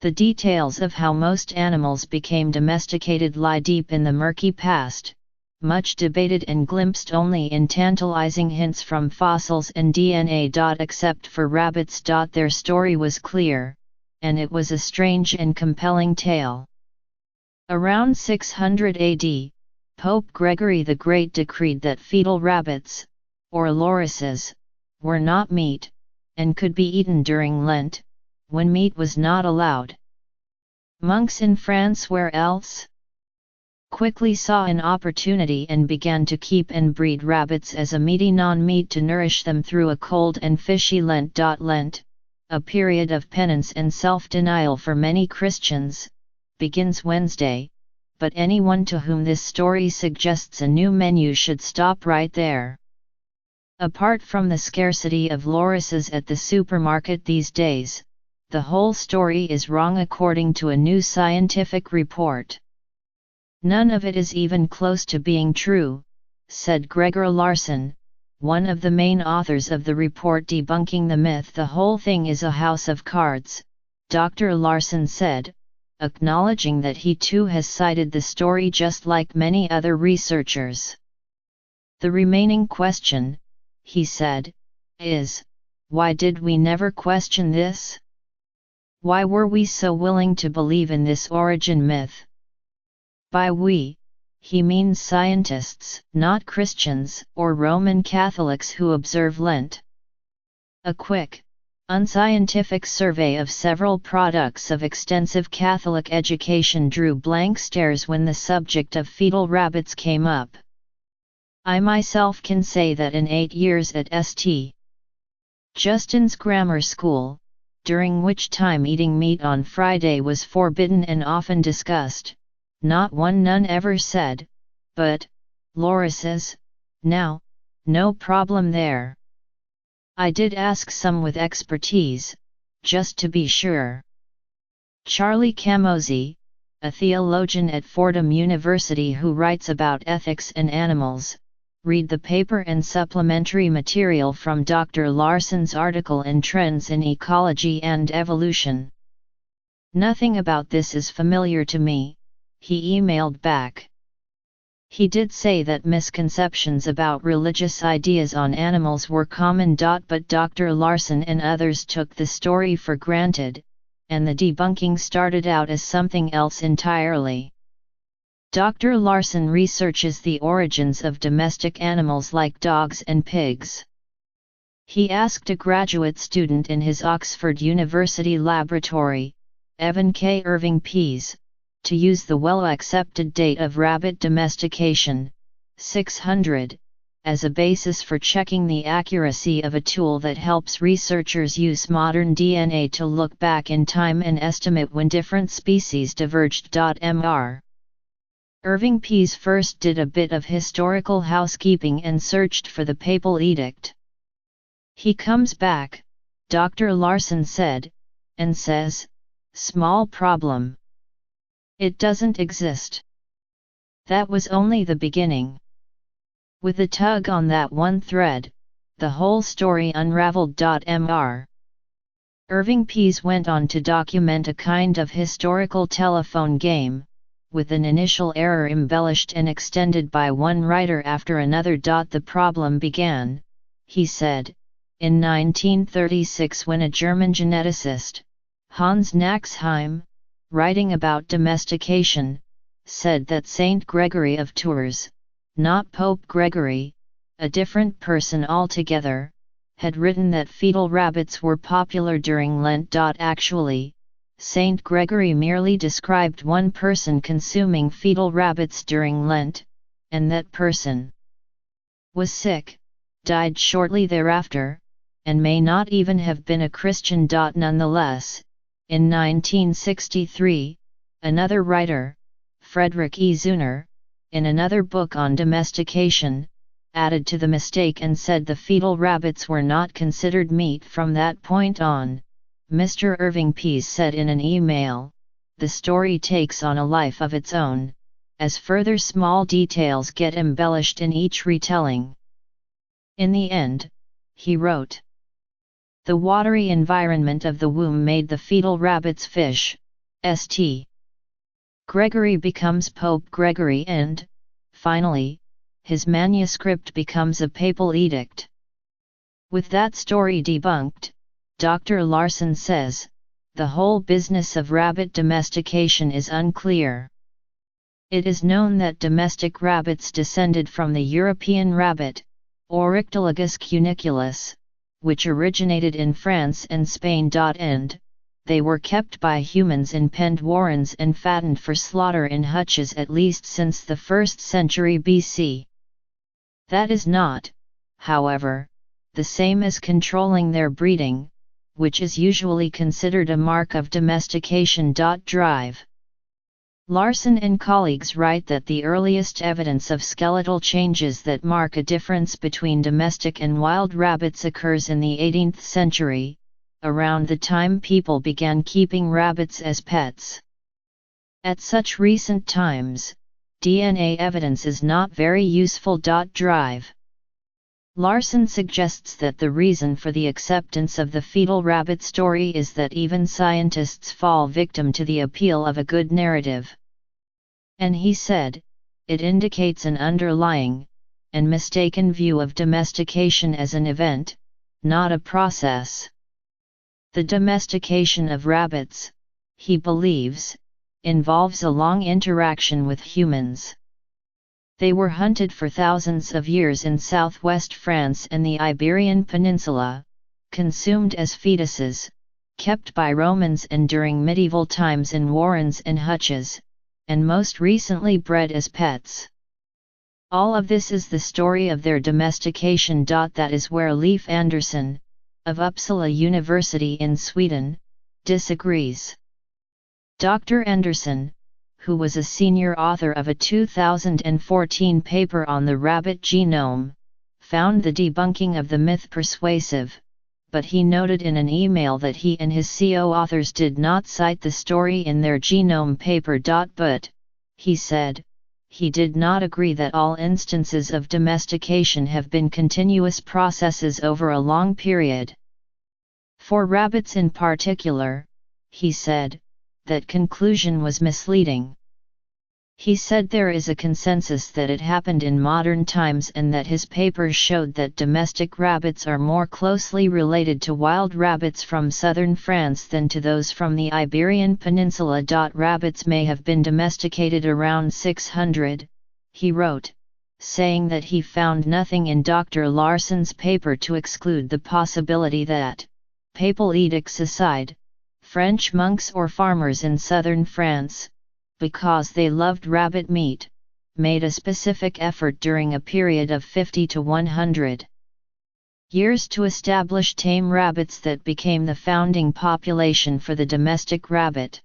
The details of how most animals became domesticated lie deep in the murky past, much debated and glimpsed only in tantalizing hints from fossils and DNA. Except for rabbits. Their story was clear, and it was a strange and compelling tale. Around 600 AD, Pope Gregory the Great decreed that fetal rabbits, or lorises, were not meat, and could be eaten during Lent, when meat was not allowed. Monks in France, where else, quickly saw an opportunity and began to keep and breed rabbits as a meaty non-meat to nourish them through a cold and fishy Lent. Lent, a period of penance and self-denial for many Christians, begins Wednesday, but anyone to whom this story suggests a new menu should stop right there. Apart from the scarcity of lorises at the supermarket these days, the whole story is wrong according to a new scientific report. None of it is even close to being true, said Gregory Larson, one of the main authors of the report debunking the myth. The whole thing is a house of cards, Dr. Larson said, acknowledging that he too has cited the story just like many other researchers. The remaining question, he said, is, why did we never question this? Why were we so willing to believe in this origin myth? By we, he means scientists, not Christians or Roman Catholics who observe Lent. A quick, unscientific survey of several products of extensive Catholic education drew blank stares when the subject of fetal rabbits came up. I myself can say that in 8 years at St. Justin's Grammar School, during which time eating meat on Friday was forbidden and often discussed, not one nun ever said, but, lorises, now, no problem there. I did ask some with expertise, just to be sure. Charlie Camozzi, a theologian at Fordham University who writes about ethics and animals, read the paper and supplementary material from Dr. Larson's article in Trends in Ecology and Evolution. Nothing about this is familiar to me, he emailed back. He did say that misconceptions about religious ideas on animals were common. But Dr. Larson and others took the story for granted, and the debunking started out as something else entirely. Dr. Larson researches the origins of domestic animals like dogs and pigs. He asked a graduate student in his Oxford University laboratory, Evan K. Irving Pease, to use the well-accepted date of rabbit domestication, 600, as a basis for checking the accuracy of a tool that helps researchers use modern DNA to look back in time and estimate when different species diverged. Mr. Irving Pease first did a bit of historical housekeeping and searched for the papal edict. He comes back, Dr. Larson said, and says, small problem. It doesn't exist. That was only the beginning. With a tug on that one thread, the whole story unraveled. Mr. Irving Pease went on to document a kind of historical telephone game, with an initial error embellished and extended by one writer after another. The problem began, he said, in 1936 when a German geneticist, Hans Naxheim, writing about domestication, said that Saint Gregory of Tours, not Pope Gregory, a different person altogether, had written that fetal rabbits were popular during Lent. Actually, Saint Gregory merely described one person consuming fetal rabbits during Lent, and that person was sick, died shortly thereafter, and may not even have been a Christian. Nonetheless, in 1963, another writer, Frederick E. Zuner, in another book on domestication, added to the mistake and said the fetal rabbits were not considered meat from that point on. Mr. Irving Pease said in an email, the story takes on a life of its own, as further small details get embellished in each retelling. In the end, he wrote, the watery environment of the womb made the fetal rabbits fish, St. Gregory becomes Pope Gregory and, finally, his manuscript becomes a papal edict. With that story debunked, Dr. Larson says, the whole business of rabbit domestication is unclear. It is known that domestic rabbits descended from the European rabbit, Oryctolagus cuniculus, which originated in France and Spain. They were kept by humans in penned warrens and fattened for slaughter in hutches at least since the 1st century BC. That is not, however, the same as controlling their breeding, which is usually considered a mark of domestication. Drive. Larson and colleagues write that the earliest evidence of skeletal changes that mark a difference between domestic and wild rabbits occurs in the 18th century, around the time people began keeping rabbits as pets. At such recent times, DNA evidence is not very useful. Drive. Larson suggests that the reason for the acceptance of the fetal rabbit story is that even scientists fall victim to the appeal of a good narrative. And he said, it indicates an underlying, and mistaken view of domestication as an event, not a process. The domestication of rabbits, he believes, involves a long interaction with humans. They were hunted for thousands of years in southwest France and the Iberian Peninsula, consumed as fetuses, kept by Romans and during medieval times in warrens and hutches, and most recently bred as pets. All of this is the story of their domestication. That is where Leif Andersson, of Uppsala University in Sweden, disagrees. Dr. Andersson, who was a senior author of a 2014 paper on the rabbit genome, found the debunking of the myth persuasive, but he noted in an email that he and his co-authors did not cite the story in their genome paper. But, he said, he did not agree that all instances of domestication have been continuous processes over a long period. For rabbits in particular, he said, that conclusion was misleading. He said there is a consensus that it happened in modern times and that his papers showed that domestic rabbits are more closely related to wild rabbits from southern France than to those from the Iberian Peninsula. Rabbits may have been domesticated around 600, he wrote, saying that he found nothing in Dr. Larson's paper to exclude the possibility that, papal edicts aside, French monks or farmers in southern France, because they loved rabbit meat, made a specific effort during a period of 50 to 100 years to establish tame rabbits that became the founding population for the domestic rabbit.